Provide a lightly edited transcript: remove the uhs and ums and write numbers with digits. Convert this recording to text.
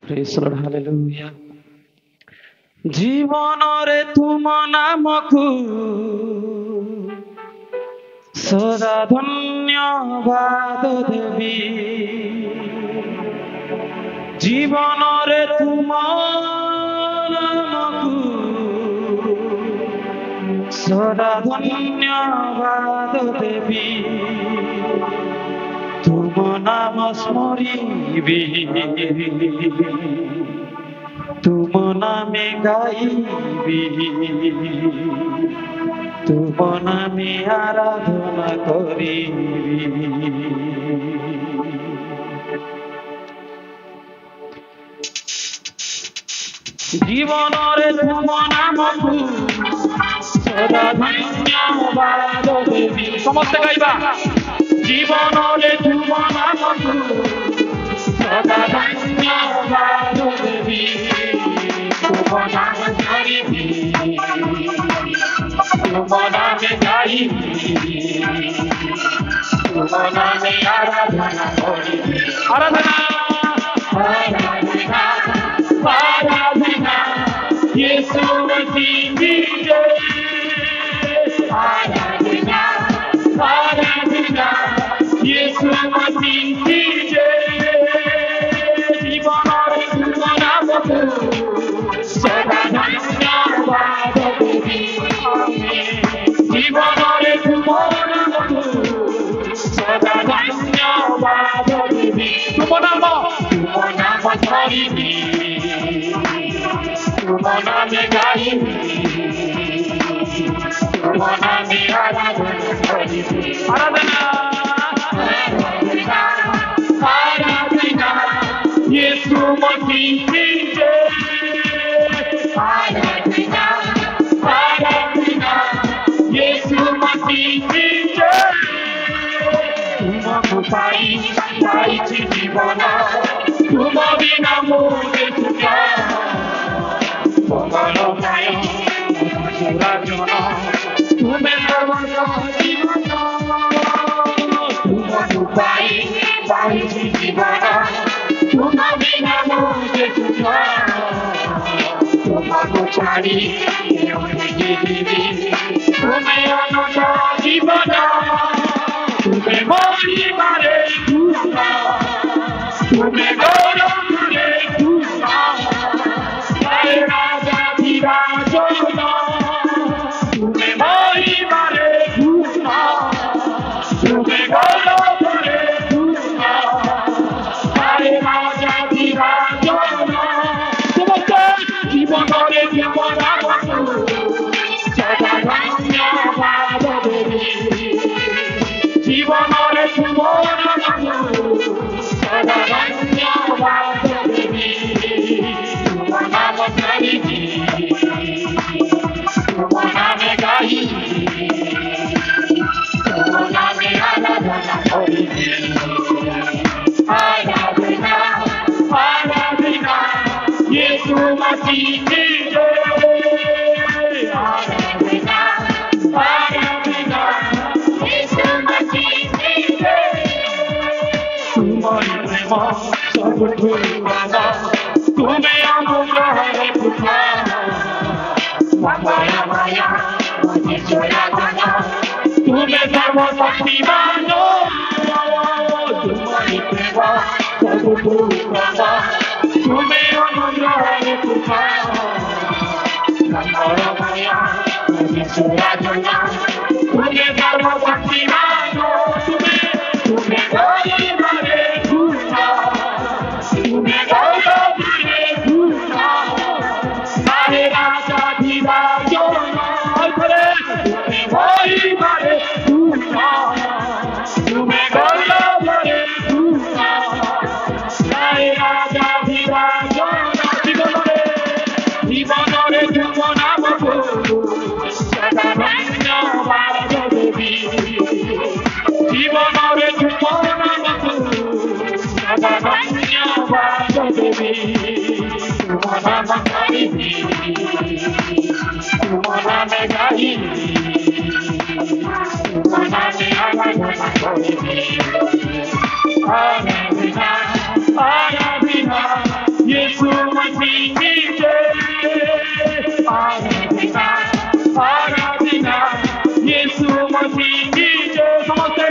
Praise the Lord, hallelujah. জীবনরে তুম নামকু সদা ধন্যবাদ দেবী জীবনরে তুম নামকু সদা ধন্যবাদ দেবী তুম নাম স্মরিবি তুম নামে গাইবি তুম নামে আরাধনা করিবি জীবনরে তুম নামকু সদা ধন্যবাদ দেবী সমস্ত গাইবা জীবনরে তুম নামকু সদা ধন্যবাদ দেবী তুম নাম ধরিবি তুম নামে গাইবি তুম নামে আরাধনা করিবি আরাধনা আরাধনা আরাধনা ইয়েশু মসিহ কি জয় আরাধনা আরাধনা ইয়েশু মসিহ কি জয় জীবনের তুম নামকু সদা ধন্যবাদ দেবী জীবনের তুম নামকু সদা ধন্যবাদ দেবী তুম নাম ধরিবি তুম নামে গাইবি তুম নামে আরাধনা করিবি আরাধনা আরাধনা ইয়েশু মসিহ কি জয় আরাধনা আরাধনা ইয়েশু মসিহ কি জয় তুমকু পাইছি জীবন তুম বিনা মোরে সুখ মঙ্গল পায় সুরাজন তুমে সর্বস্ব জীবন তুমকু পাইছি জীবন তুম বিনা মোরে সুখ তোমাকে ছাড়ি দিবি তুমি অনন্ত জীবন তুমি মরিবারে তুমি গৌরবে রাজা বিরাজ তুমি মরিবারে তুমি গৌরবে রাজা বিরাজ জীবনরে জীবন সদা ধন্যবাদ দেবী জীবনরে জীবন সদা ধন্যবাদ দেবী তুম নাম ধরিবি তুম নামে গাইবি তুম নামে আরাধনা করিবি আরাধনা আরাধনা ইয়েশু মসিহ কি জয় আরাধনা আরাধনা ইয়েশু মসিহ কি জয় তোমার প্রেম সবুঠু বাবা তুমি অনুগ্রহের পুত্র মায়া মায়া ঈশ্বরাধনা তুমি সর্বশক্তিমান তোমার প্রেম সবুঠু বাবা তুমি অনুগ্রহের পুত্র মায়া ঈশ্বরাধনা তুমি সর্বশক্তিমান তুমি গৌরবে তুমি গৌরবে রাজা বিরাজ তুমি মরিবারে তুমি গৌরবে রাজা বিরাজ জীবনরে তুম নামকু সদা ধন্যবাদ দেবী জীবনরে তুম নামকু সদা ধন্যবাদ দেবী তুম নাম ধরিবি তুম নামে গাইবি তুম নামে আরাধনা করিবি আরাধনা আরাধনা ইয়েশু DJ ସମସ୍ତେ